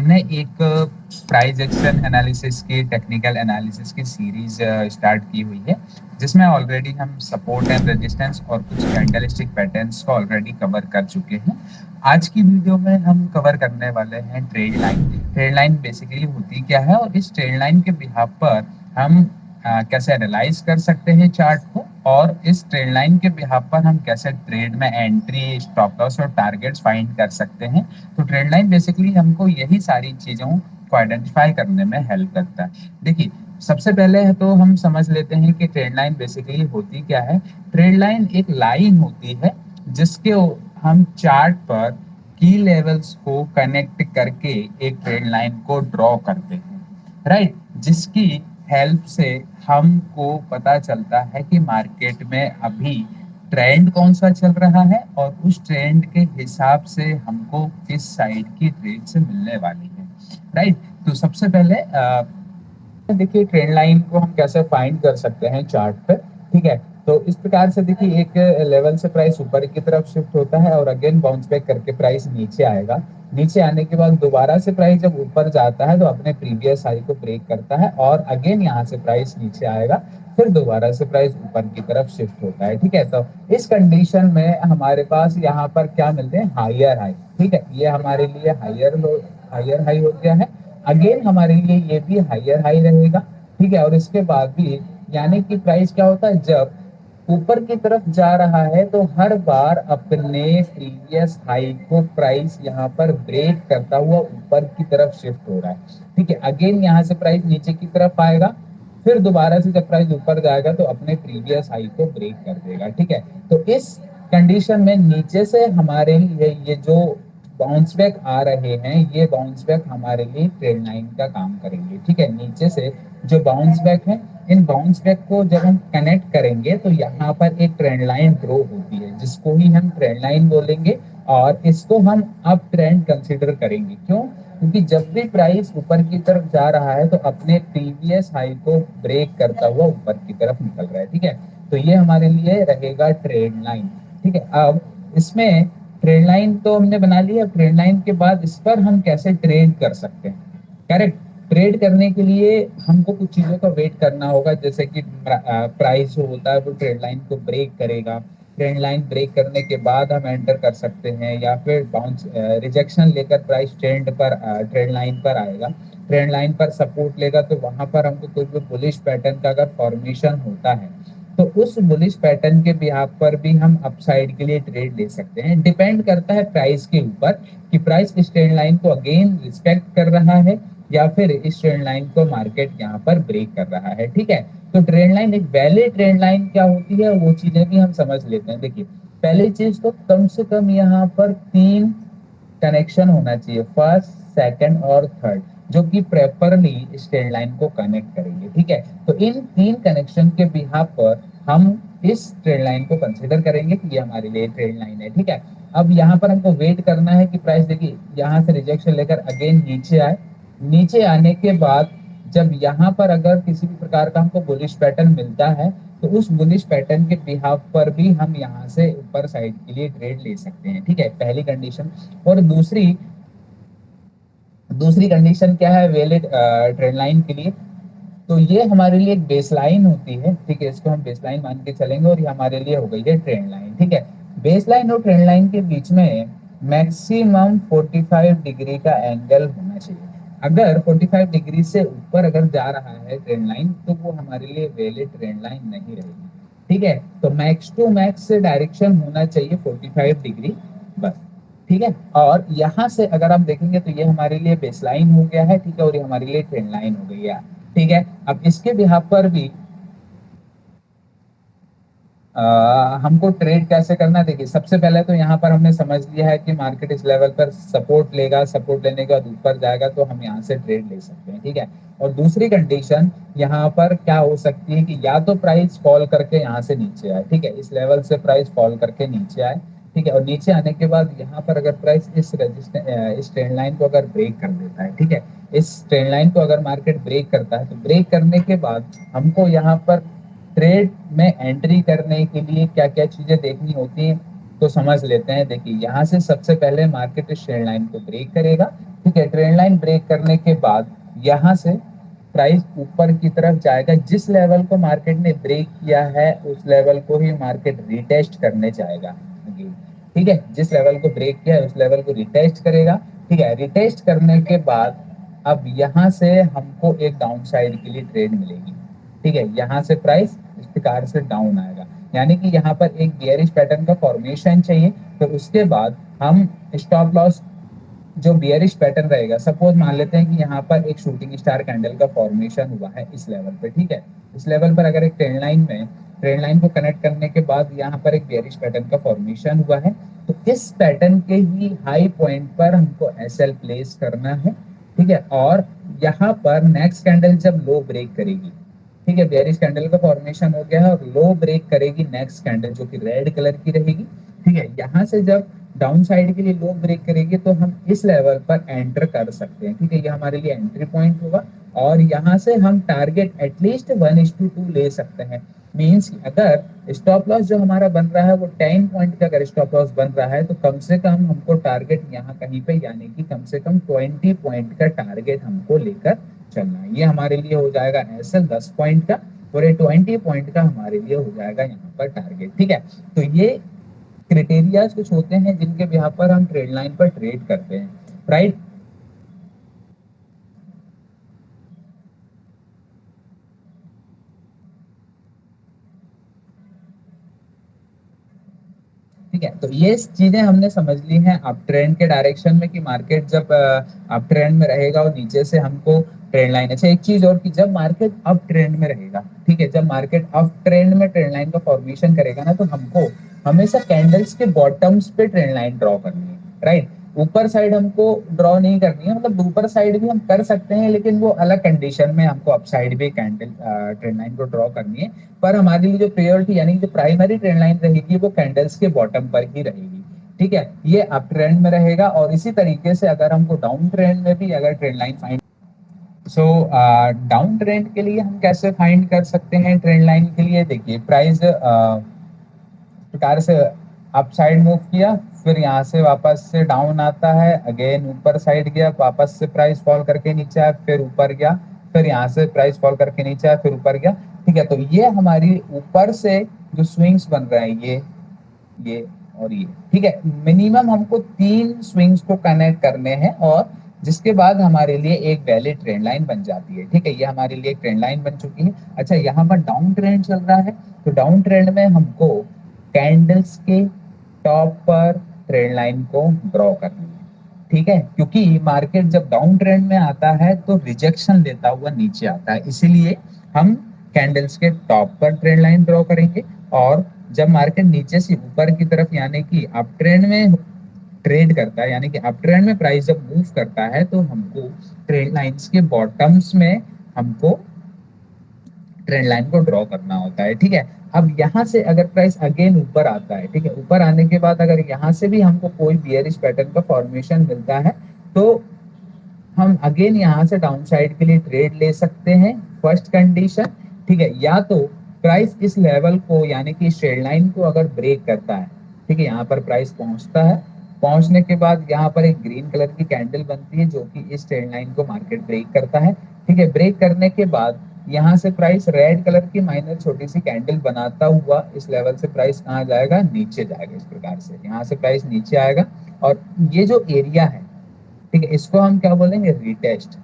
हमने एक price action analysis की टेक्निकल एनालिसिस की सीरीज स्टार्ट की हुई है, जिसमें ऑलरेडी हम सपोर्ट एंड रेजिस्टेंस और कुछ कैंडलस्टिक पैटर्न्स को ऑलरेडी कवर कर चुके हैं। आज की वीडियो में हम कवर करने वाले हैं trade line. Trade line basically होती क्या है और इस ट्रेड लाइन के बिहाफ पर हम कैसे एनालाइज कर सकते हैं चार्ट को, और इस ट्रेड लाइन के बिहाफ पर हम कैसे ट्रेड में एंट्री, स्टॉप लॉस और टारगेट्स फाइंड कर सकते हैं। तो ट्रेड लाइन बेसिकली हमको यही सारी चीजों को आइडेंटिफाई करने में हेल्प करता है। देखिए, सबसे पहले है तो हम समझ लेते हैं कि ट्रेड लाइन बेसिकली होती क्या है। ट्रेड लाइन एक लाइन होती है जिसके हम चार्ट पर की लेवल्स को कनेक्ट करके एक ट्रेड लाइन को ड्रॉ करते हैं, राइट। जिसकी हेल्प से हमको पता चलता है कि मार्केट में अभी ट्रेंड कौन सा चल रहा है और उस ट्रेंड के हिसाब से हमको किस साइड की ट्रेड से मिलने वाली है, राइट। तो सबसे पहले देखिए ट्रेंड लाइन को हम कैसे फाइंड कर सकते हैं चार्ट पे, ठीक है। तो इस प्रकार से देखिए, एक लेवल से प्राइस ऊपर की तरफ शिफ्ट होता है और अगेन बाउंस बैक करके प्राइस नीचे आएगा। नीचे आने के बाद दोबारा से प्राइस जब ऊपर जाता है तो अपने प्रीवियस हाई को ब्रेक करता है और अगेन यहाँ से प्राइस नीचे आएगा, फिर दोबारा से प्राइस ऊपर की तरफ शिफ्ट होता है, ठीक है। तो इस कंडीशन में हमारे पास यहाँ पर क्या मिलते हैं, हायर हाई, ठीक है। ये हमारे लिए हायर हाई हो गया है। अगेन हमारे लिए ये भी हायर हाई रहेगा, ठीक है। और इसके बाद भी यानी कि प्राइस क्या होता है, जब ऊपर की तरफ जा रहा है तो हर बार अपने प्रीवियस हाई को प्राइस यहाँ पर ब्रेक करता हुआ ऊपर की तरफ शिफ्ट हो रहा है, ठीक है। अगेन यहाँ से प्राइस नीचे की तरफ आएगा, फिर दोबारा से जब प्राइस ऊपर जाएगा तो अपने प्रीवियस हाई को ब्रेक कर देगा, ठीक है। तो इस कंडीशन में नीचे से हमारे लिए ये जो बाउंस बैक आ रहे हैं, ये बाउंस बैक हमारे लिए ट्रेंड लाइन का काम करेंगे, ठीक है। नीचे से जो बाउंस बैक है, इन बाउंस बैक को जब हम कनेक्ट करेंगे तो यहाँ पर एक ट्रेंड लाइन ग्रो होती है जिसको ही हम ट्रेंड लाइन बोलेंगे, और इसको हम अप ट्रेंड कंसीडर करेंगे। क्यों? क्योंकि जब भी प्राइस ऊपर की तरफ जा रहा है तो अपने प्रीवियस हाई को ब्रेक करता हुआ ऊपर की तरफ निकल रहा है, ठीक है। तो ये हमारे लिए रहेगा ट्रेंड लाइन, ठीक है। अब इसमें ट्रेंड लाइन तो हमने बना लिया, ट्रेंड लाइन के बाद इस पर हम कैसे ट्रेड कर सकते हैं, करेक्ट। ट्रेड करने के लिए हमको कुछ चीजों का वेट करना होगा, जैसे कि प्राइस जो होता है वो ट्रेंड लाइन को ब्रेक करेगा। ट्रेंड लाइन ब्रेक करने के बाद हम एंटर कर सकते हैं, या फिर बाउंस रिजेक्शन लेकर प्राइस ट्रेंड लाइन पर आएगा। ट्रेंड लाइन पर सपोर्ट लेगा तो वहां पर हमको कोई भी बुलिश पैटर्न का अगर फॉर्मेशन होता है तो उस बुलिश पैटर्न के बिहाफ पर भी हम अपसाइड के लिए ट्रेड ले सकते हैं। डिपेंड करता है प्राइस के ऊपर कि प्राइस इस ट्रेंड लाइन को अगेन रिस्पेक्ट कर रहा है या फिर इस ट्रेंड लाइन को मार्केट यहाँ पर ब्रेक कर रहा है, ठीक है। तो ट्रेंड लाइन, एक वैलिड ट्रेंड लाइन क्या होती है वो चीजें भी हम समझ लेते हैं। देखिए, पहली चीज तो कम से कम यहाँ पर 3 कनेक्शन होना चाहिए, फर्स्ट, सेकंड और थर्ड, जो कि प्रॉपरली इस ट्रेंड लाइन को कनेक्ट करेंगे, ठीक है। तो इन 3 कनेक्शन के बिहाफ पर हम इस ट्रेंड लाइन को कंसीडर करेंगे कि ये हमारे लिए ट्रेंड लाइन है, ठीक है। अब यहाँ पर हमको वेट करना है कि प्राइस, देखिए, यहाँ से रिजेक्शन लेकर अगेन नीचे आए। नीचे आने के बाद जब यहाँ पर अगर किसी भी प्रकार का हमको बुलिश पैटर्न मिलता है तो उस बुलिश पैटर्न के बिहाफ पर भी हम यहाँ से ऊपर साइड के लिए ट्रेड ले सकते हैं, ठीक है, पहली कंडीशन। और दूसरी दूसरी कंडीशन क्या है वैलिड ट्रेंड लाइन के लिए, तो ये हमारे लिए एक बेस लाइन होती है, ठीक है। इसको हम बेस लाइन मान के चलेंगे और ये हमारे लिए हो गई है ट्रेंड लाइन, ठीक है। बेस लाइन और ट्रेंड लाइन के बीच में मैक्सिमम 45 डिग्री का एंगल होना चाहिए। अगर 45 डिग्री से ऊपर अगर जा रहा है ट्रेंड लाइन तो वो हमारे लिए वैलिड ट्रेंड लाइन नहीं रहेगी, ठीक है। तो मैक्स टू मैक्स डायरेक्शन होना चाहिए 45 डिग्री, बस, ठीक है। और यहाँ से अगर आप देखेंगे तो ये हमारे लिए बेस लाइन हो गया है, ठीक है, और ये हमारे लिए ट्रेंड लाइन हो गई है, ठीक है। अब इसके बिहाफ पर भी हमको ट्रेड कैसे करना है। देखिए, सबसे पहले तो यहाँ पर हमने समझ लिया है कि मार्केट इस लेवल पर सपोर्ट लेगा, सपोर्ट लेने के बाद ऊपर जाएगा तो हम यहाँ से ट्रेड ले सकते हैं, ठीक है। और दूसरी कंडीशन यहाँ पर क्या हो सकती है कि या तो प्राइस फॉल करके यहाँ से नीचे आए, ठीक है, इस लेवल से प्राइस फॉल करके नीचे आए, ठीक है। और नीचे आने के बाद यहाँ पर अगर प्राइस इस ट्रेंड लाइन को अगर ब्रेक कर देता है, ठीक है, इस ट्रेंड लाइन को अगर मार्केट ब्रेक करता है तो ब्रेक करने के बाद हमको यहाँ पर ट्रेड में एंट्री करने के लिए क्या क्या चीजें देखनी होती हैं तो समझ लेते हैं। देखिए, यहाँ से सबसे पहले मार्केट इस ट्रेंड लाइन को ब्रेक करेगा, ठीक है, ट्रेंड लाइन ब्रेक करने के बाद यहाँ से प्राइस ऊपर की तरफ जाएगा। जिस लेवल को मार्केट ने ब्रेक किया है उस लेवल को ही मार्केट रिटेस्ट करने जाएगा। ठीक है, जिस लेवल को ब्रेक किया है उस लेवल को रिटेस्ट करेगा। ठीक है, रिटेस्ट करने के बाद अब यहाँ से हमको एक डाउन साइड के लिए ट्रेड मिलेगी। ठीक है, यहाँ से प्राइस इस प्रकार से डाउन आएगा, यानी कि यहाँ पर एक बियरिश पैटर्न का फॉर्मेशन चाहिए। तो उसके बाद हम स्टॉप लॉस जो बियरिश पैटर्न रहेगा, सपोज मान लेते हैं कि यहाँ पर एक शूटिंग स्टार कैंडल का फॉर्मेशन हुआ है इस लेवल पे। ठीक है, इस लेवल पर अगर एक ट्रेंड लाइन को कनेक्ट करने के बाद यहाँ पर एक बियरिश पैटर्न का फॉर्मेशन हुआ है, तो इस पैटर्न के ही हाई पॉइंट पर हमको एसएल प्लेस करना है। ठीक है, और यहाँ पर नेक्स्ट कैंडल जब लो ब्रेक करेगी, ठीक है, बेयरिश कैंडल का फॉर्मेशन हो गया है और लो ब्रेक करेगी नेक्स्ट कैंडल जो कि रेड कलर की रहेगी। ठीक है, यहाँ से जब डाउन साइड के लिए लो ब्रेक करेगी तो हम इस लेवल पर एंटर कर सकते हैं। ठीक है, ये हमारे लिए एंट्री पॉइंट होगा और यहाँ से हम टारगेट एटलीस्ट 1:2 ले सकते हैं। मीन्स अगर स्टॉप लॉस जो हमारा बन रहा है वो 10 पॉइंट का अगर स्टॉप लॉस बन रहा है तो कम से कम हमको टारगेट यहाँ कहीं पे, यानी कि कम से कम 20 पॉइंट का टारगेट हमको लेकर चलना है। ये हमारे लिए हो जाएगा ऐसे 10 पॉइंट का और ये 20 पॉइंट का हमारे लिए हो जाएगा यहाँ पर टारगेट। ठीक है, तो ये क्राइटेरियाज कुछ होते हैं जिनके यहाँ पर हम ट्रेड लाइन पर ट्रेड करते हैं, राइट। ठीक है, तो ये चीजें हमने समझ ली हैं अप ट्रेंड के डायरेक्शन में कि मार्केट जब अप ट्रेंड में रहेगा और नीचे से हमको ट्रेंड लाइन। अच्छा, एक चीज और कि जब मार्केट अप ट्रेंड में रहेगा, ठीक है, जब मार्केट अप ट्रेंड में ट्रेंड लाइन का फॉर्मेशन करेगा ना, तो हमको हमेशा कैंडल्स के बॉटम्स पे ट्रेंड लाइन ड्रॉ करनी है, राइट। ऊपर साइड हमको ड्रॉ नहीं करनी है, मतलब ऊपर साइड भी हम कर सकते हैं लेकिन वो अलग कंडीशन में हमको अप साइड भी कैंडल ट्रेंड लाइन को ड्रॉ करनी है। पर हमारे लिए जो प्रायोरिटी यानी कि जो प्राइमरी ट्रेंड लाइन रहेगी वो कैंडल्स के बॉटम पर ही रहेगी। ठीक है, ये अप ट्रेंड में रहेगा और इसी तरीके से अगर हमको डाउन ट्रेंड में भी अगर trend line find, so down trend के लिए हम कैसे फाइंड कर सकते हैं ट्रेंड लाइन के लिए। देखिए, प्राइस प्रकार से अप साइड मूव किया, फिर यहाँ से वापस से डाउन आता है, अगेन ऊपर साइड गया, वापस से प्राइस फॉल करके नीचे आया, फिर ऊपर गया, फिर यहाँ से प्राइस फॉल करके नीचे आया, फिर ऊपर गया। ठीक है, तो ये हमारी ऊपर से जो स्विंग्स बन रहे हैं ये और ये। ठीक है, मिनिमम हमको 3 स्विंग्स को कनेक्ट करने हैं और जिसके बाद हमारे लिए एक वैलिड ट्रेंड लाइन बन जाती है। ठीक है, ये हमारे लिए एक ट्रेंड लाइन बन चुकी है। अच्छा, यहाँ पर डाउन ट्रेंड चल रहा है तो डाउन ट्रेंड में हमको कैंडल्स के टॉप पर ट्रेंड लाइन को ड्रॉ करनी है। ठीक है, क्योंकि मार्केट जब डाउन ट्रेंड में आता है तो रिजेक्शन लेता हुआ नीचे आता है, इसीलिए हम कैंडल्स के टॉप पर ट्रेंड लाइन ड्रॉ करेंगे। और जब मार्केट नीचे से ऊपर की तरफ यानी कि अप ट्रेंड में ट्रेड करता है, यानी कि अप ट्रेंड में प्राइस जब मूव करता है तो हमको ट्रेंड लाइंस के बॉटम्स में हमको ट्रेंड लाइन को ड्रॉ करना होता है। ठीक है, अब यहाँ से अगर प्राइस अगेन ऊपर आता है, ठीक है, ऊपर आने के बाद अगर यहाँ से भी हमको कोई बियरिश पैटर्न का फॉर्मेशन मिलता है तो हम अगेन यहाँ से डाउन साइड के लिए ट्रेड ले सकते हैं, फर्स्ट कंडीशन। ठीक है, या तो प्राइस इस लेवल को यानी कि ट्रेड लाइन को अगर ब्रेक करता है, ठीक है, यहाँ पर प्राइस पहुंचता है, पहुंचने के बाद यहाँ पर एक ग्रीन कलर की कैंडल बनती है जो कि इस ट्रेंड लाइन को मार्केट ब्रेक करता है। ठीक है, ब्रेक करने के बाद यहाँ से प्राइस रेड कलर की माइनर छोटी सी कैंडल बनाता हुआ इस लेवल से प्राइस कहाँ जाएगा, नीचे जाएगा। इस प्रकार से यहाँ से प्राइस नीचे आएगा और ये जो एरिया है, ठीक है, इसको हम क्या बोलेंगे, रिटेस्ट।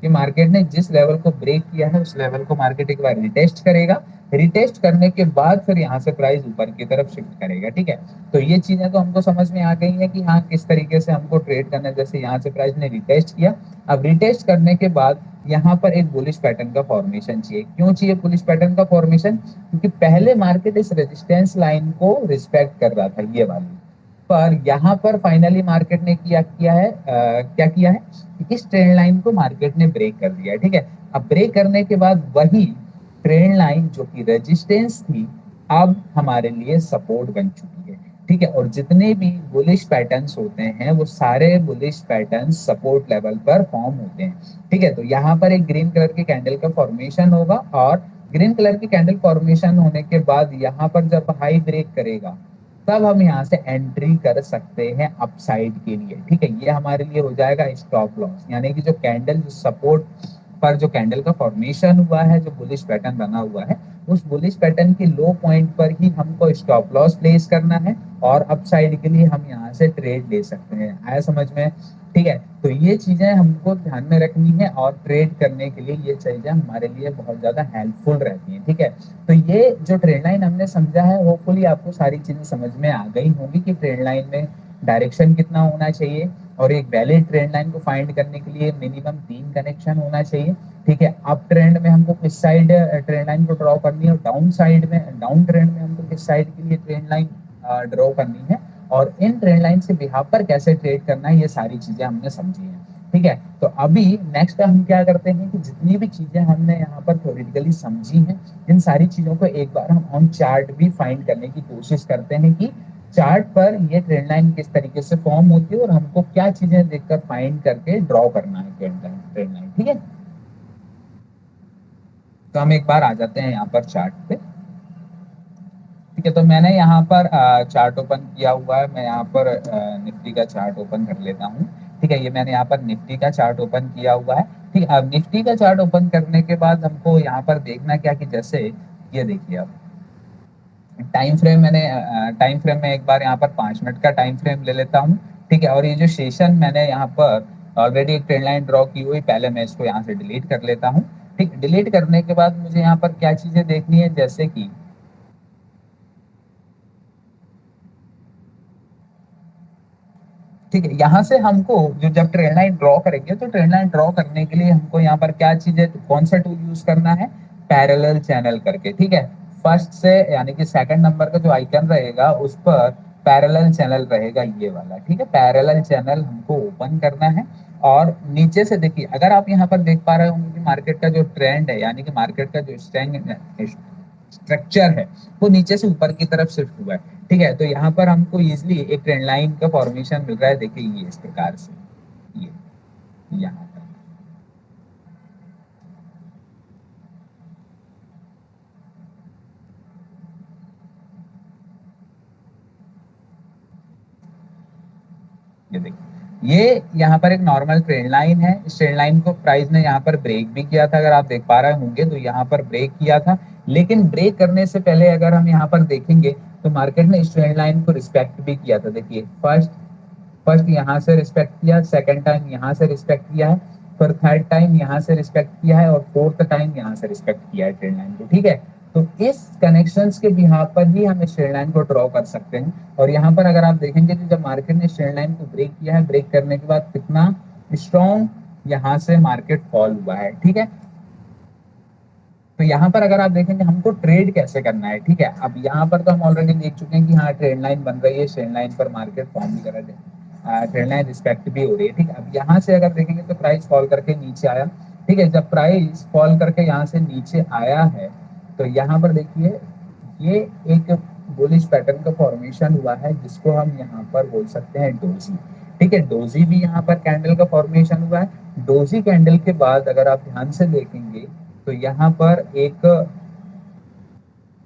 कि मार्केट ने जिस लेवल को ब्रेक किया है उस लेवल को मार्केट एक बार रिटेस्ट करेगा, रिटेस्ट करने के बाद फिर यहाँ से प्राइस ऊपर की तरफ शिफ्ट करेगा। ठीक है, तो ये चीजें तो हमको समझ में आ गई है कि हाँ किस तरीके से हमको ट्रेड करना है। जैसे यहाँ से प्राइस ने रिटेस्ट किया, अब रिटेस्ट करने के बाद यहाँ पर एक बुलिश पैटर्न का फॉर्मेशन चाहिए। क्यों चाहिए बुलिश पैटर्न का फॉर्मेशन, क्योंकि पहले मार्केट इस रेजिस्टेंस लाइन को रिस्पेक्ट कर रहा था, ये वाली, पर यहाँ पर फाइनली मार्केट ने क्या किया है, इस ट्रेंड लाइन को मार्केट ने ब्रेक कर दिया है। ठीक है, अब ब्रेक करने के बाद वही ट्रेंड लाइन जो कि रेजिस्टेंस थी अब हमारे लिए सपोर्ट बन चुकी है। ठीक है, और जितने भी बुलिश पैटर्न्स होते हैं वो सारे बुलिश पैटर्न्स सपोर्ट लेवल पर फॉर्म होते हैं। ठीक है, तो यहाँ पर एक ग्रीन कलर की कैंडल का फॉर्मेशन होगा और ग्रीन कलर की कैंडल फॉर्मेशन होने के बाद यहाँ पर जब हाई ब्रेक करेगा तब हम यहाँ से एंट्री कर सकते हैं अपसाइड के लिए। ठीक है, ये हमारे लिए हो जाएगा स्टॉप लॉस, यानी कि जो कैंडल जो सपोर्ट पर जो कैंडल का फॉर्मेशन हुआ है, जो बुलिश पैटर्न बना हुआ है, उस बुलिश पैटर्न की लो पॉइंट पर ही हमको स्टॉप लॉस प्लेस करना है और अपसाइड के लिए हम यहाँ से ट्रेड ले सकते हैं। आया समझ में? ठीक है, तो ये चीजें हमको ध्यान में रखनी है और ट्रेड करने के लिए ये चीजें हमारे लिए बहुत ज्यादा हेल्पफुल रहती हैं। ठीक है, तो ये जो ट्रेंड लाइन हमने समझा है, होपफुली आपको सारी चीजें समझ में आ गई होंगी कि ट्रेंड लाइन में डायरेक्शन कितना होना चाहिए और एक वैलिड ट्रेंड लाइन को फाइंड करने के लिए मिनिमम 3 कनेक्शन होना चाहिए। ठीक है, अप ट्रेंड में हमको किस साइड ट्रेंड लाइन को ड्रॉ करनी है और डाउन साइड में, डाउन ट्रेंड में हमको किस साइड के लिए ट्रेंड लाइन ड्रॉ करनी है और इन ट्रेंड लाइन से बिहाफ पर कैसे ट्रेड करना है, ये सारी चीजें हमने समझी हैं। ठीक है, तो अभी नेक्स्ट हम क्या करते हैं कि जितनी भी चीजें हमने यहाँ पर थ्योरेटिकली समझी हैं, इन सारी चीजों को एक बार हम ऑन चार्ट भी फाइंड करने की कोशिश करते हैं कि चार्ट पर ये ट्रेंड लाइन किस तरीके से फॉर्म होती है और हमको क्या चीजें देखकर फाइंड करके ड्रॉ करना है ट्रेंड लाइन। ठीक है, तो हम एक बार आ जाते हैं यहाँ पर चार्ट पे। ठीक है, तो मैंने यहाँ पर चार्ट ओपन किया हुआ है। मैं यहाँ पर निफ्टी का चार्ट ओपन कर लेता हूँ। ठीक है, ये मैंने यहाँ पर निफ्टी का चार्ट ओपन किया हुआ है। ठीक है, अब निफ्टी का चार्ट ओपन करने के बाद हमको यहाँ पर देखना क्या कि जैसे ये देखिए, अब टाइम फ्रेम मैंने टाइम फ्रेम में एक बार यहाँ पर 5 मिनट का टाइम फ्रेम ले लेता हूँ। ठीक है, और ये जो सेशन मैंने यहाँ पर ऑलरेडी एक ट्रेंड लाइन ड्रॉ की हुई, पहले मैं इसको यहाँ से डिलीट कर लेता हूँ। ठीक, डिलीट करने के बाद मुझे यहाँ पर क्या चीजें देखनी है, जैसे कि ठीक है, यहाँ से हमको जो जब ट्रेंड लाइन ड्रॉ करेंगे तो ट्रेंड लाइन ड्रॉ करने के लिए हमको यहाँ पर क्या चीजें, कौन सा टूल यूज करना है, पैरेलल चैनल करके। ठीक है, फर्स्ट से यानी कि सेकंड नंबर का जो आइकन रहेगा उस पर पैरेलल चैनल रहेगा, ये वाला। ठीक है, पैरेलल चैनल हमको ओपन करना है और नीचे से देखिए, अगर आप यहाँ पर देख पा रहे होंगे कि मार्केट का जो ट्रेंड है, यानी कि मार्केट का जो स्ट्रक्चर है, वो नीचे से ऊपर की तरफ शिफ्ट हुआ है। ठीक है, तो यहाँ पर हमको इजिली एक ट्रेंड लाइन का फॉर्मेशन मिल रहा है। देखिए ये इस प्रकार से, ये यहाँ पर ये देखिए, ये यहाँ पर एक नॉर्मल ट्रेंड लाइन है। इस ट्रेंड लाइन को प्राइस ने यहाँ पर ब्रेक भी किया था, अगर आप देख पा रहे होंगे तो यहाँ पर ब्रेक किया था। लेकिन ब्रेक करने से पहले अगर हम यहाँ पर देखेंगे तो मार्केट ने इस ट्रेंड लाइन को रिस्पेक्ट भी किया था। देखिए, फर्स्ट यहाँ से रिस्पेक्ट किया, सेकंड टाइम यहाँ से रिस्पेक्ट किया है, फिर थर्ड टाइम यहाँ से रिस्पेक्ट किया है और फोर्थ टाइम यहाँ से रिस्पेक्ट किया है ट्रेंड लाइन को। ठीक है, तो इस कनेक्शंस के बिहाफ पर ही हम इस ट्रेंड लाइन को ड्रॉ कर सकते हैं। और यहाँ पर अगर आप देखेंगे तो जब मार्केट ने ट्रेंड लाइन को ब्रेक किया है, ब्रेक करने के बाद कितना स्ट्रॉन्ग यहाँ से मार्केट फॉल हुआ है। ठीक है, तो यहाँ पर अगर आप देखेंगे हमको ट्रेड कैसे करना है। ठीक है, अब यहाँ पर तो हम ऑलरेडी देख चुके हैं कि हाँ ट्रेंड लाइन बन रही है, ट्रेंड लाइन पर मार्केट फॉर्म भी कर रहा है, ट्रेंड लाइन रिस्पेक्ट भी हो रही है। ठीक है, अब यहाँ से अगर देखेंगे तो प्राइस फॉल करके नीचे आया। ठीक है, जब प्राइस फॉल करके यहाँ से नीचे आया है तो यहाँ पर देखिए ये एक बुलिश पैटर्न का फॉर्मेशन हुआ है, जिसको हम यहाँ पर बोल सकते हैं डोजी। ठीक है, डोजी भी यहाँ पर कैंडल का फॉर्मेशन हुआ है। डोजी कैंडल के बाद अगर आप ध्यान से देखेंगे तो यहाँ पर एक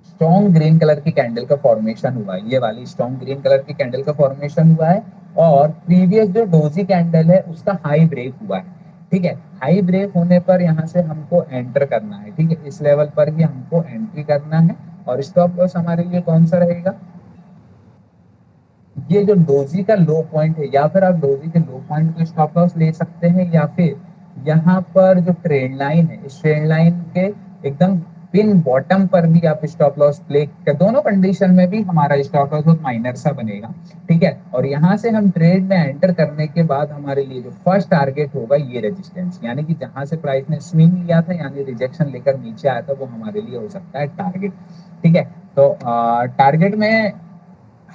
स्ट्रॉन्ग ग्रीन कलर की कैंडल का फॉर्मेशन हुआ है, ये वाली स्ट्रॉन्ग ग्रीन कलर की कैंडल का फॉर्मेशन हुआ है और प्रीवियस जो डोजी कैंडल है उसका हाई ब्रेक हुआ है। ठीक है, हाई ब्रेक होने पर यहाँ से हमको एंटर करना है। ठीक है, इस लेवल पर ही हमको एंट्री करना है और स्टॉप लॉस हमारे लिए कौन सा रहेगा, ये जो डोजी का लो पॉइंट है, या फिर आप डोजी के लो पॉइंट को स्टॉप लॉस ले सकते हैं, या फिर यहाँ पर जो ट्रेंड लाइन है, इस ट्रेंड लाइन के एकदम पिन बॉटम पर भी आप स्टॉप लॉस प्ले कर, दोनों कंडीशन में भी हमारा स्टॉप लॉस बहुत माइनर सा बनेगा। ठीक है, और यहाँ से हम ट्रेड में एंटर करने के बाद हमारे लिए जो फर्स्ट टारगेट होगा ये रेजिस्टेंस, यानी कि जहां से प्राइस ने स्विंग लिया था, यानी रिजेक्शन लेकर नीचे आया था, वो हमारे लिए हो सकता है टारगेट। ठीक है, तो टारगेट में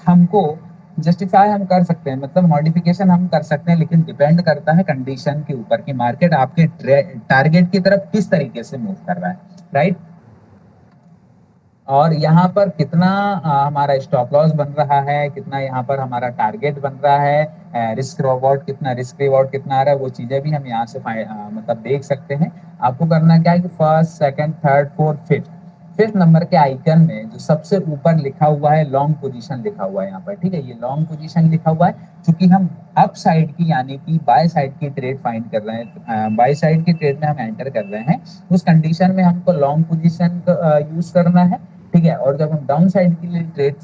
हमको जस्टिफाई हम कर सकते हैं, मतलब मॉडिफिकेशन हम कर सकते हैं, लेकिन डिपेंड करता है कंडीशन के ऊपर कि मार्केट आपके टारगेट की तरफ किस तरीके से मूव कर रहा है। राइट, और यहाँ पर कितना हमारा स्टॉप लॉस बन रहा है, कितना यहाँ पर हमारा टारगेट बन रहा है, रिस्क रिवॉर्ड कितना आ रहा है, वो चीजें भी हम यहाँ से मतलब देख सकते हैं। आपको करना क्या है कि first second third fourth fifth 5th number के आइकन में जो सबसे ऊपर लिखा हुआ है लॉन्ग पोजीशन लिखा हुआ है यहाँ पर, ठीक है, ये लॉन्ग पोजीशन लिखा हुआ है। क्योंकि हम अप साइड की यानी कि बाय साइड की ट्रेड फाइंड कर रहे हैं, बाय साइड की ट्रेड में हम एंटर कर रहे हैं, उस कंडीशन में हमको लॉन्ग पोजीशन यूज करना है, ठीक है। और जब हम डाउन साइड के लिए ट्रेड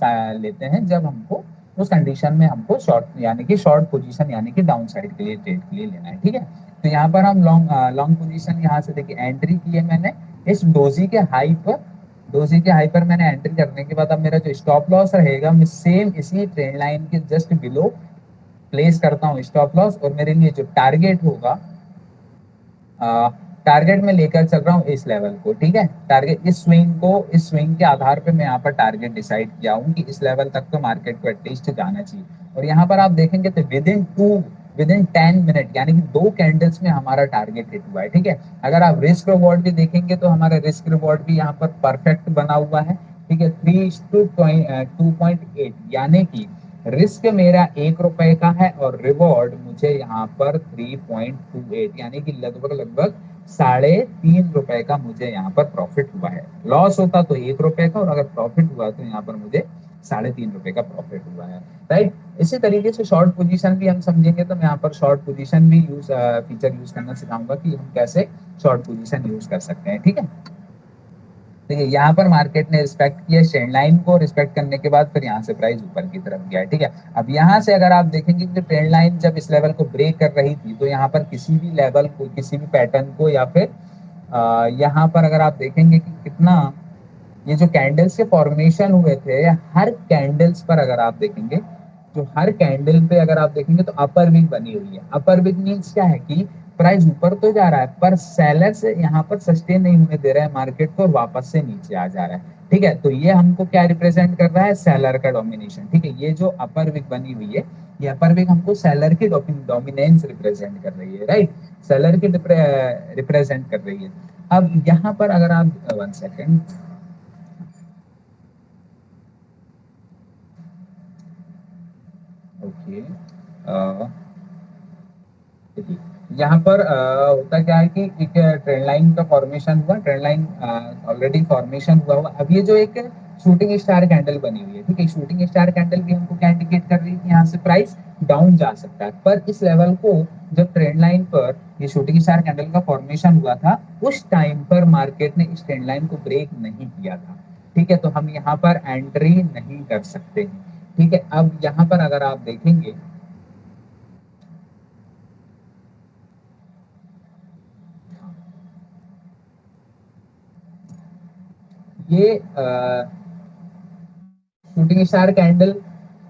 लेते हैं, जब हमको उस कंडीशन में हमको शॉर्ट यानी कि शॉर्ट पोजीशन यानी कि डाउन साइड के लिए ट्रेड के लिए लेना है, ठीक है। तो यहाँ पर हम लॉन्ग पोजीशन यहाँ से देखिए एंट्री की है मैंने इस डोजी के हाई पर मैंने एंट्री करने के बाद अब मेरा जो स्टॉप लॉस रहेगा, मैं सेम इसी ट्रेंड लाइन के जस्ट बिलो प्लेस करता हूँ स्टॉप लॉस, और मेरे लिए जो टारगेट होगा, टारगेट में लेकर चल रहा हूँ इस लेवल को, ठीक है। टारगेट इस स्विंग के आधार पे मैं यहाँ पर टारगेट डिसाइड किया हूँ कि इस लेवल तक तो मार्केट को एटलीस्ट जाना चाहिए। और यहाँ पर आप देखेंगे तो विद इन 10 मिनट यानी कि 2 कैंडल्स में हमारा टारगेट हिट हुआ है, ठीक है। अगर आप रिस्क रिवॉर्ड भी देखेंगे तो हमारा रिस्क रिवॉर्ड भी यहाँ पर परफेक्ट बना हुआ है, ठीक है, 3:2.8 यानी कि रिस्क मेरा ₹1 का है और रिवॉर्ड मुझे यहाँ पर 3.28 यानी कि लगभग लगभग ₹3.5 का मुझे यहाँ पर प्रॉफिट हुआ है। लॉस होता तो ₹1 का, और अगर प्रॉफिट हुआ तो यहाँ पर मुझे ₹3.5 का प्रॉफिट हुआ है, राइट। इसी तरीके से शॉर्ट पोजीशन भी हम समझेंगे, तो मैं यहाँ पर शॉर्ट पोजीशन भी फीचर यूज करना सिखाऊंगा कि हम कैसे शॉर्ट पोजीशन यूज कर सकते हैं, ठीक है। देखिए यहाँ पर मार्केट ने रिस्पेक्ट किया ट्रेंड लाइन को, रिस्पेक्ट करने के बाद फिर यहाँ से प्राइस ऊपर की तरफ गया है, ठीक है। अब यहाँ से अगर आप देखेंगे कि ट्रेंड लाइन जब इस लेवल को ब्रेक कर रही थी, तो यहाँ पर किसी भी लेवल को, किसी भी पैटर्न को, या फिर यहाँ पर अगर आप देखेंगे कि कितना ये जो कैंडल्स के फॉर्मेशन हुए थे, हर कैंडल्स पर अगर आप देखेंगे, जो हर कैंडल पे अगर आप देखेंगे तो अपर विग बनी हुई है। अपर विग मीन्स क्या है कि प्राइस ऊपर तो जा रहा है पर सेलर से यहाँ पर सस्टेन नहीं होने दे रहा है मार्केट को, और वापस से नीचे आ जा रहा है, ठीक है। तो ये हमको क्या रिप्रेजेंट कर रहा है, सेलर का डोमिनेशन, ठीक है। ये जो अपर विग बनी हुई है, ये अपर विग हमको सेलर की डोमिनेंस रिप्रेजेंट कर रही है, राइट, सेलर की रिप्रेजेंट कर रही है। अब यहाँ पर अगर आप 1 सेकेंड, ओके, देखिए यहाँ पर होता क्या है कि एक ट्रेंड लाइन का फॉर्मेशन हुआ, ट्रेंड लाइन ऑलरेडी फॉर्मेशन हुआ। अब ये जो एक शूटिंग स्टार कैंडल बनी हुई है, ठीक है, शूटिंग स्टार कैंडल भी हमको क्या इंडिकेट कर रही है कि यहाँ से प्राइस डाउन जा सकता है। पर इस लेवल को जब ट्रेंड लाइन पर ये शूटिंग स्टार कैंडल का फॉर्मेशन हुआ था, उस टाइम पर मार्केट ने इस ट्रेंड लाइन को ब्रेक नहीं किया था, ठीक है। तो हम यहाँ पर एंट्री नहीं कर सकते हैं, ठीक है। अब यहाँ पर अगर आप देखेंगे, ये शूटिंग स्टार कैंडल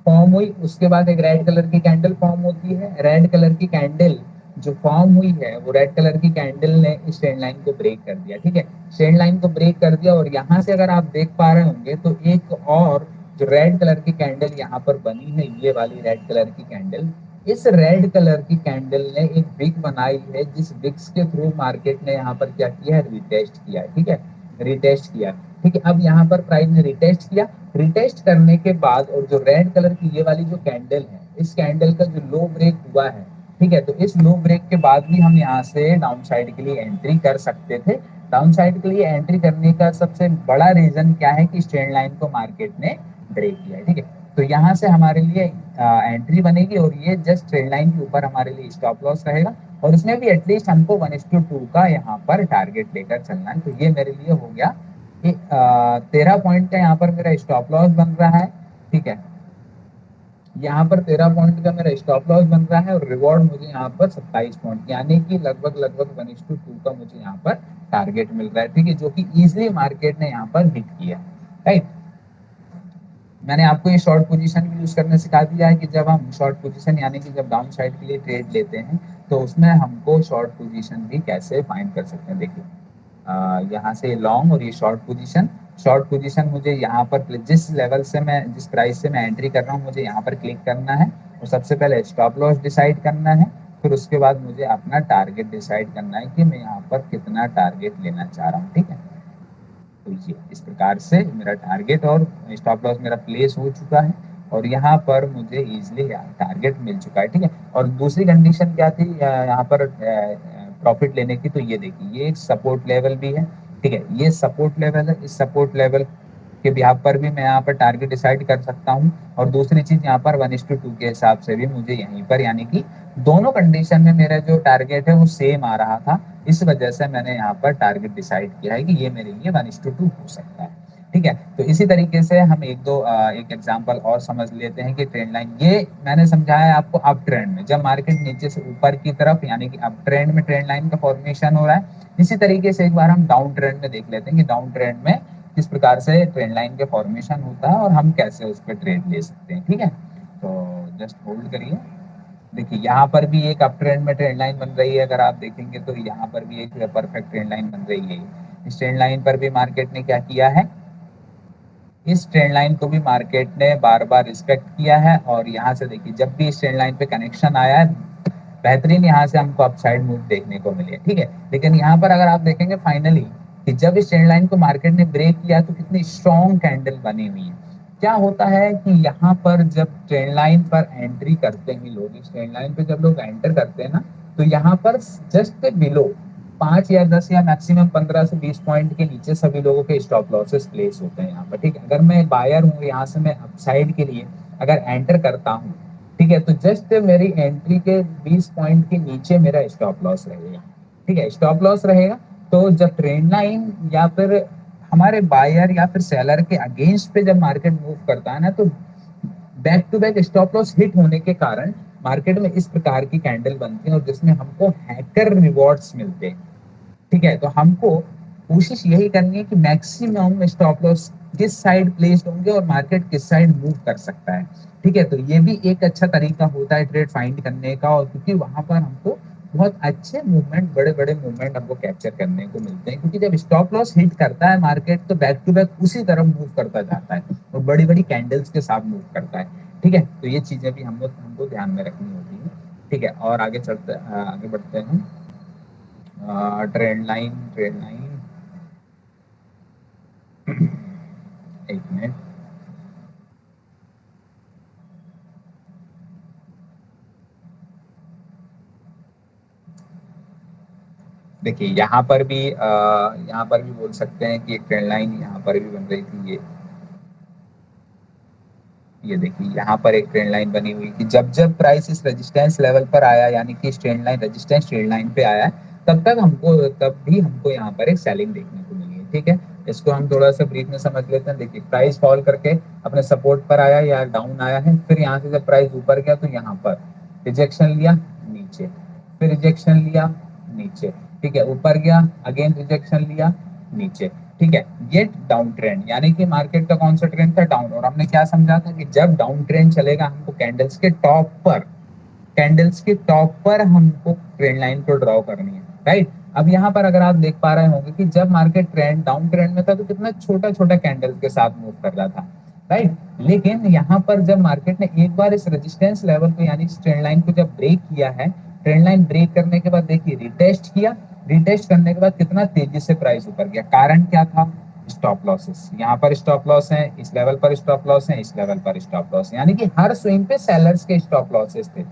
फॉर्म हुई, उसके बाद एक रेड कलर की कैंडल फॉर्म होती है। रेड कलर की कैंडल जो फॉर्म हुई है, वो रेड कलर की कैंडल ने इस ट्रेंड लाइन को ब्रेक कर दिया, ठीक है, ट्रेंड लाइन को ब्रेक कर दिया। और यहाँ से अगर आप देख पा रहे होंगे तो एक और जो रेड कलर की कैंडल यहाँ पर बनी है, ये वाली रेड कलर की कैंडल, इस रेड कलर की कैंडल ने एक विग बनाई है, जिस विग्स के थ्रू मार्केट ने यहाँ पर क्या किया है, रिटेस्ट किया है, ठीक है, रिटेस्ट किया, ठीक है। अब यहाँ पर प्राइस ने रिटेस्ट किया, रिटेस्ट करने के बाद, और जो रेड कलर की ये वाली जो कैंडल है, इस कैंडल का जो लो ब्रेक हुआ है, ठीक है, तो इस लो ब्रेक के बाद भी हम यहाँ से डाउन साइड के लिए एंट्री कर सकते थे। डाउन साइड के लिए एंट्री करने का सबसे बड़ा रीजन क्या है कि ट्रेंड लाइन को मार्केट ने ब्रेक किया है, ठीक है। तो यहाँ से हमारे लिए एंट्री बनेगी, और ये जस्ट ट्रेंड लाइन के ऊपर हमारे लिए स्टॉप लॉस रहेगा, और उसमें भी एटलीस्ट हमको 1:2 का यहाँ पर टारगेट लेकर चलना है। तो ये मेरे लिए हो गया कि 13 पॉइंट का यहाँ पर मेरा स्टॉप लॉस बन रहा है, ठीक है, यहाँ पर 13 पॉइंट का मेरा स्टॉप लॉस बन रहा है, और रिवॉर्ड मुझे यहाँ पर 27 पॉइंट यानी कि लगभग लगभग 1:2 का मुझे यहाँ पर टारगेट मिल रहा है, ठीक है, जो कि इजिली मार्केट ने यहाँ पर हिट किया, राइट। मैंने आपको ये शॉर्ट पोजीशन भी यूज करना सिखा दिया है कि जब हम शॉर्ट पोजीशन यानी कि जब डाउन साइड के लिए ट्रेड लेते हैं, तो उसमें हमको शॉर्ट पोजीशन भी कैसे फाइंड कर सकते हैं। देखिए यहाँ से लॉन्ग और ये शॉर्ट पोजीशन मुझे यहाँ पर जिस लेवल से मैं, जिस प्राइस से मैं एंट्री कर रहा हूँ, मुझे यहाँ पर क्लिक करना है, और सबसे पहले स्टॉप लॉस डिसाइड करना है, फिर उसके बाद मुझे अपना टारगेट डिसाइड करना है कि मैं यहाँ पर कितना टारगेट लेना चाह रहा हूँ, ठीक है। तो ये इस प्रकार से मेरा टारगेट और स्टॉप लॉस मेरा प्लेस हो चुका है, और यहाँ पर मुझे इजिली टारगेट मिल चुका है, ठीक है। और दूसरी कंडीशन क्या थी यहाँ पर प्रॉफिट लेने की, तो ये देखिए ये एक सपोर्ट लेवल भी है, ठीक है, ये सपोर्ट लेवल है, इस सपोर्ट लेवल के बिहाफ पर भी मैं यहाँ पर टारगेट डिसाइड कर सकता हूँ। और दूसरी चीज यहाँ पर 1:2 के हिसाब से भी मुझे यहीं पर, यानी कि दोनों कंडीशन में मेरा जो टारगेट है वो सेम आ रहा था। इस वजह से मैंने यहाँ पर टारगेट डिसाइड किया है कि ये मेरे लिए 1:2 हो सकता है। ठीक है, तो इसी तरीके से हम एक एग्जांपल और समझ लेते हैं कि ट्रेंड लाइन, ये मैंने समझाया है आपको अप ट्रेंड में, जब मार्केट नीचे से ऊपर की तरफ यानी कि अप ट्रेंड में ट्रेंड लाइन का फॉर्मेशन हो रहा है। इसी तरीके से एक बार हम डाउन ट्रेंड में देख लेते हैं कि डाउन ट्रेंड में किस प्रकार से ट्रेंड लाइन के फॉर्मेशन होता है और हम कैसे उस पर ट्रेड ले सकते हैं। ठीक है, तो जस्ट होल्ड करिए। देखिए यहाँ पर भी एक अप ट्रेंड में ट्रेंड लाइन बन रही है, अगर आप देखेंगे तो यहाँ पर भी एक परफेक्ट ट्रेंड लाइन बन रही है। इस ट्रेंड लाइन पर भी मार्केट ने क्या किया है, इस ट्रेंड लाइन को भी मार्केट ने बार बार रिस्पेक्ट किया है। और यहाँ से देखिए जब भी इस ट्रेंड लाइन पे कनेक्शन आया है, बेहतरीन यहाँ से हमको अपसाइड मूव देखने को मिले। ठीक है, लेकिन यहाँ पर अगर आप देखेंगे फाइनली कि जब इस ट्रेंड लाइन को मार्केट ने ब्रेक किया तो कितनी स्ट्रॉन्ग कैंडल बनी हुई है। क्या होता है कि यहाँ पर जब ट्रेंड लाइन पर एंट्री करते हैं लोग, इस ट्रेंड लाइन पे जब लोग एंटर करते हैं ना, तो यहाँ पर जस्ट बिलो 5 या 10 या मैक्सिमम 15 से 20 पॉइंट के नीचे सभी लोगों के स्टॉप लॉसेस प्लेस होते हैं यहाँ पर। ठीक है, अगर मैं बायर हूँ, यहाँ से मैं अपसाइड के लिए अगर एंटर करता हूँ, ठीक है, तो जस्ट मेरी एंट्री के 20 पॉइंट के नीचे मेरा स्टॉप लॉस रहेगा। ठीक है, स्टॉप लॉस रहेगा। तो जब ट्रेंड लाइन या फिर हमारे बायर या फिर सेलर के अगेंस्ट पे जब मार्केट मूव करता है ना, तो back to back stop loss hit होने के कारण मार्केट में इस प्रकार की कैंडल बनती है और जिसमें हमको हैकर रिवॉर्ड्स मिलते हैं। ठीक है, तो हमको कोशिश यही करनी है कि मैक्सिमम स्टॉप लॉस किस साइड प्लेस्ड होंगे और मार्केट किस साइड मूव कर सकता है। ठीक है, तो ये भी एक अच्छा तरीका होता है ट्रेड फाइंड करने का, और क्योंकि वहां पर हमको बहुत अच्छे मूवमेंट, बड़े बड़े मूवमेंट हमको कैप्चर करने को मिलते हैं, क्योंकि जब स्टॉप लॉस हिट करता है मार्केट तो बैक टू बैक उसी तरफ मूव करता जाता है और बड़ी बड़ी कैंडल्स के साथ मूव करता है। ठीक है, तो ये चीजें भी हमको ध्यान में रखनी होती है। ठीक है, और आगे बढ़ते हैं। ट्रेंड लाइन एक मिनट। देखिए यहाँ पर भी बोल सकते हैं कि एक ट्रेंड लाइन यहाँ पर भी बन रही थी। ये देखिए यहाँ पर एक ट्रेंड लाइन बनी हुई कि जब जब प्राइस इस रेजिस्टेंस लेवल पर आया, यानी कि trend line resistance trend line पे आया, तब भी हमको यहाँ पर एक सेलिंग देखने को मिली है। ठीक है, इसको हम थोड़ा सा ब्रीफ में समझ लेते हैं। देखिए प्राइस फॉल करके अपने सपोर्ट पर आया या डाउन आया है, फिर यहाँ से जब प्राइस ऊपर गया तो यहाँ पर रिजेक्शन लिया, नीचे, फिर रिजेक्शन लिया, नीचे। ठीक है, ऊपर गया, अगेन रिजेक्शन लिया, नीचे। ठीक है, ये डाउन ट्रेंड, यानी कि मार्केट का कौन सा ट्रेंड था, डाउन। और हमने क्या समझा था कि जब डाउन ट्रेंड चलेगा हमको कैंडल्स के टॉप पर हमको ट्रेंड लाइन को ड्रॉ करनी है। राइट, अब यहाँ पर अगर आप देख पा रहे होंगे कि जब मार्केट ट्रेंड डाउन ट्रेंड में था तो कितना छोटा छोटा कैंडल के साथ मूव कर रहा था। राइट, लेकिन यहाँ पर जब मार्केट ने एक बार इस रेजिस्टेंस लेवल को यानी इस ट्रेंड लाइन को जब ब्रेक किया है, ट्रेंड लाइन ब्रेक करने के बाद देखिए रिटेस्ट किया, रिटेस्ट करने के बाद कितना तेजी से प्राइस ऊपर गया। कारण क्या था, स्टॉप लॉसेस। यहाँ पर स्टॉप लॉस है, इस लेवल पर स्टॉप लॉस है, इस लेवल पर स्टॉप लॉस है, यानी कि हर स्विंग पे सेलर्स के स्टॉप लॉसेस थे।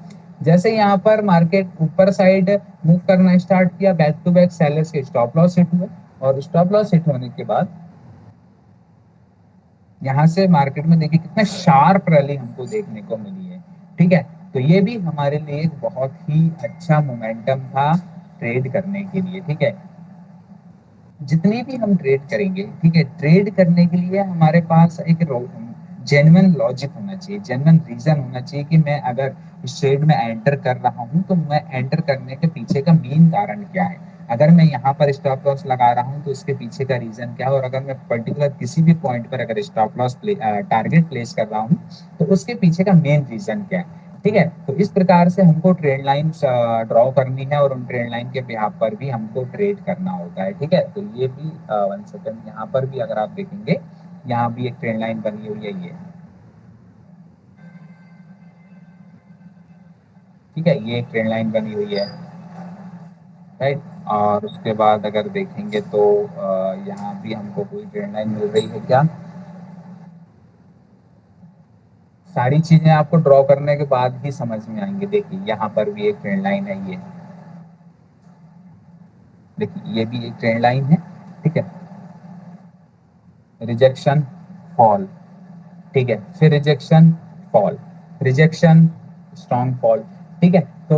जैसे यहाँ पर मार्केट ऊपर साइड मूव करना स्टार्ट किया, बैक टू बैक सेलर्स के स्टॉप लॉस हिट हुए, और स्टॉप लॉस हिट होने के बाद यहाँ से मार्केट में देखिए कितना शार्प रैली हमको देखने को मिली है। ठीक है, तो ये भी हमारे लिए एक बहुत ही अच्छा मोमेंटम था ट्रेड करने के लिए। ठीक है, जितनी भी हम ट्रेड करेंगे, ठीक है, ट्रेड करने के लिए हमारे पास एक जेन्युइन लॉजिक होना चाहिए, जेन्युइन रीजन होना चाहिए कि मैं अगर इस ट्रेड में एंटर कर रहा हूँ तो मैं एंटर करने के पीछे का मेन कारण क्या है। अगर मैं यहाँ पर स्टॉप लॉस लगा रहा हूँ तो उसके पीछे का रीजन क्या है, और अगर मैं पर्टिकुलर किसी भी पॉइंट पर अगर स्टॉप लॉस टारगेट प्लेस कर रहा हूँ तो उसके पीछे का मेन रीजन क्या है। ठीक है, तो इस प्रकार से हमको ट्रेड लाइन ड्रॉ करनी है और उन ट्रेड लाइन के बिहाफ पर भी हमको ट्रेड करना होता है। ठीक है, तो ये भी 1 सेकंड, यहाँ पर भी अगर आप देखेंगे यहाँ भी एक ट्रेड लाइन बनी हुई है ये। ठीक है, ये एक ट्रेड लाइन बनी हुई है। राइट, और उसके बाद अगर देखेंगे तो यहाँ भी हमको कोई ट्रेड लाइन मिल रही है क्या। सारी चीजें आपको ड्रॉ करने के बाद ही समझ में आएंगे। देखिए यहाँ पर भी एक ट्रेंड लाइन है ये, देखिए ये भी एक ट्रेंड लाइन है। ठीक है, रिजेक्शन, फॉल, ठीक है, फिर rejection, fall, rejection, strong fall, ठीक है। तो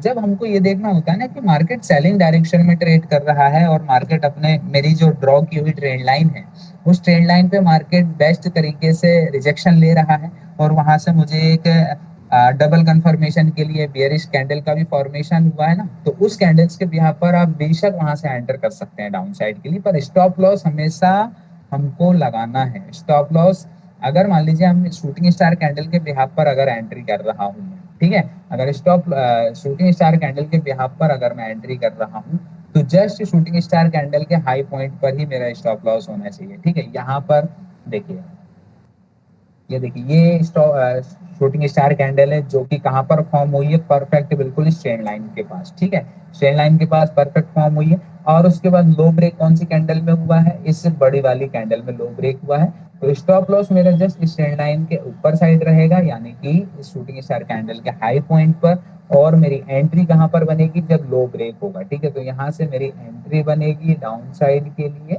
जब हमको ये देखना होता है ना कि मार्केट सेलिंग डायरेक्शन में ट्रेड कर रहा है और मार्केट अपने, मेरी जो ड्रॉ की हुई ट्रेंड लाइन है उस ट्रेंड लाइन पे मार्केट बेस्ट तरीके से रिजेक्शन ले रहा है और वहां से मुझे एक डबल कंफर्मेशन के लिए बियरिश कैंडल का भी फॉर्मेशन हुआ है ना, तो उस कैंडल्स के बिहाफ पर आप बेशक वहां से एंटर कर सकते हैं डाउन साइड के लिए, पर स्टॉप लॉस हमेशा हमको लगाना है। स्टॉप लॉस अगर मान लीजिए हम शूटिंग स्टार कैंडल के बिहाफ पर अगर एंट्री कर रहा हूँ, ठीक है, अगर शूटिंग स्टार कैंडल के बिहाफ पर अगर मैं एंट्री कर रहा हूँ तो जस्ट शूटिंग स्टार कैंडल के हाई पॉइंट पर ही मेरा स्टॉप लॉस होना चाहिए, ठीक है। यहाँ पर देखिए, ये देखिए, ये शूटिंग स्टार कैंडल है जो कि कहाँ पर फॉर्म हुई है, परफेक्ट बिल्कुल इस ट्रेंड लाइन के पास, ठीक है, ट्रेंड लाइन के पास परफेक्ट फॉर्म हुई है। और उसके बाद लो ब्रेक कौन सी कैंडल में हुआ है, इस बड़ी वाली कैंडल में लो ब्रेक हुआ है। तो स्टॉप लॉस मेरा जस्ट इस ट्रेंड लाइन के ऊपर साइड रहेगा, यानी कि शूटिंग स्टार कैंडल के हाई पॉइंट पर। और मेरी एंट्री कहाँ पर बनेगी, जब लो ब्रेक होगा, ठीक है। तो यहाँ से मेरी एंट्री बनेगी डाउन साइड के लिए,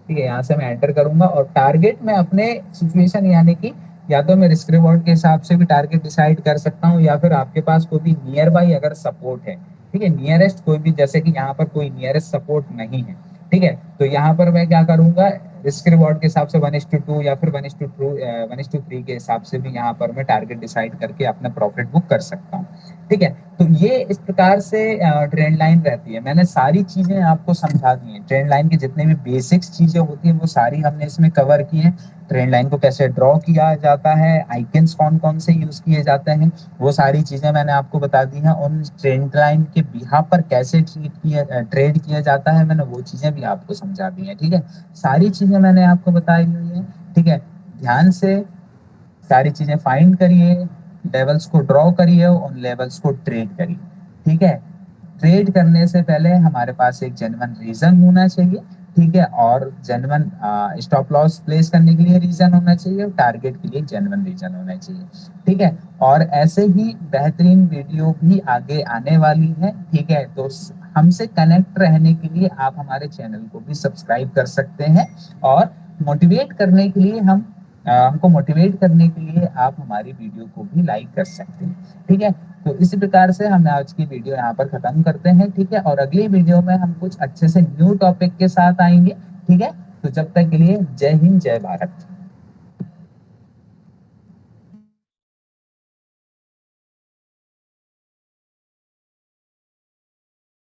ठीक है, यहाँ से मैं एंटर करूंगा और टारगेट में अपने सिचुएशन, यानी कि या तो मैं रिस्क रिवॉर्ड के हिसाब से भी टारगेट डिसाइड कर सकता हूँ या फिर आपके पास कोई भी नियर बाई अगर सपोर्ट है, ठीक है, नियरेस्ट कोई भी, जैसे कि यहाँ पर कोई नियरेस्ट सपोर्ट नहीं है, ठीक है, तो यहाँ पर मैं क्या करूंगा, रिस्क रिवॉर्ड के हिसाब से 1:2 या फिर 1:3 के हिसाब से भी यहाँ पर मैं टारगेट डिसाइड करके अपना प्रॉफिट बुक कर सकता हूँ, ठीक है। तो ये इस प्रकार से ट्रेंड लाइन रहती है। मैंने सारी चीजें आपको समझा दी हैं, ट्रेंड लाइन की जितनी भी बेसिक्स चीजें होती हैं वो सारी हमने इसमें कवर की हैं। ट्रेंड लाइन को कैसे ड्रॉ किया जाता है, आइकन्स कौन कौन से यूज किए जाते हैं, वो सारी चीजें मैंने आपको बता दी हैं। उन ट्रेंड लाइन के बिहाफ पर कैसे ट्रेड किया जाता है, मैंने वो चीजें भी आपको समझा दी हैं, ठीक है। सारी चीजें मैंने आपको बताई हुई है, ठीक है। ध्यान से सारी चीजें फाइंड करिए, लेवल्स को ड्रॉ करिए, उन लेवल्स को ट्रेड करिए, ठीक है। ट्रेड करने से पहले हमारे पास एक जेन्युइन रीजन होना चाहिए, ठीक है, और जेन्युइन स्टॉप लॉस प्लेस करने के लिए रीजन होना चाहिए और टारगेट के लिए जेन्युइन रीजन होना चाहिए, ठीक है। और ऐसे ही बेहतरीन वीडियो भी आगे आने वाली है, ठीक है। तो हमसे कनेक्ट रहने के लिए आप हमारे चैनल को भी सब्सक्राइब कर सकते हैं और मोटिवेट करने के लिए हमको मोटिवेट करने के लिए आप हमारी वीडियो को भी लाइक कर सकते हैं, ठीक है। तो इसी प्रकार से हम आज की वीडियो यहाँ पर खत्म करते हैं, ठीक है, और अगली वीडियो में हम कुछ अच्छे से न्यू टॉपिक के साथ आएंगे, ठीक है। तो जब तक के लिए जय हिंद, जय भारत।